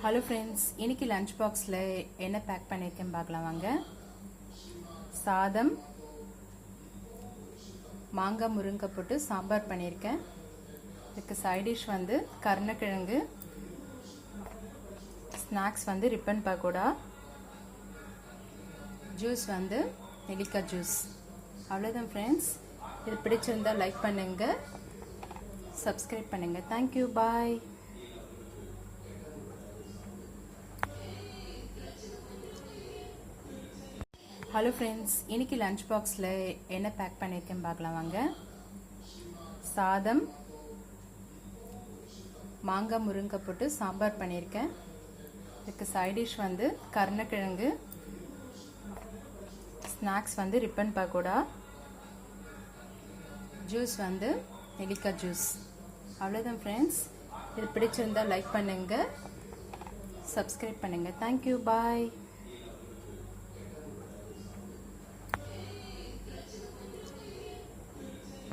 Hello friends, இன்னைக்கு lunch பாக்ஸில் என்ன பேக் பண்ணியிருக்கேன்னு பார்க்கலாம் வாங்க. சாதம், மாங்காய் முருங்கை போட்டு சாம்பார் பண்ணியிருக்கேன். இதுக்கு சைட் டிஷ் வந்து கருணக்கிழங்கு, ஸ்நாக்ஸ் வந்து ரிப்பன் பக்கோடா, ஜூஸ் வந்து நெல்லிக்காய் ஜூஸ். அவ்வளோதான் ஃப்ரெண்ட்ஸ். இது பிடிச்சிருந்தால் லைக் பண்ணுங்கள், சப்ஸ்கிரைப் பண்ணுங்கள். தேங்க்யூ, பாய். ஹலோ ஃப்ரெண்ட்ஸ், இன்னைக்கு லஞ்ச் பாக்ஸில் என்ன பேக் பண்ணியிருக்கேன்னு பார்க்கலாம் வாங்க. சாதம், மாங்காய் முருங்கை போட்டு சாம்பார் பண்ணியிருக்கேன். இதுக்கு சைட் டிஷ் வந்து கருணக்கிழங்கு, ஸ்நாக்ஸ் வந்து ரிப்பன் பக்கோடா, ஜூஸ் வந்து நெல்லிக்காய் ஜூஸ். அவ்வளோதான் ஃப்ரெண்ட்ஸ். இது பிடிச்சிருந்தால் லைக் பண்ணுங்கள், சப்ஸ்கிரைப் பண்ணுங்கள். தேங்க்யூ, பாய்.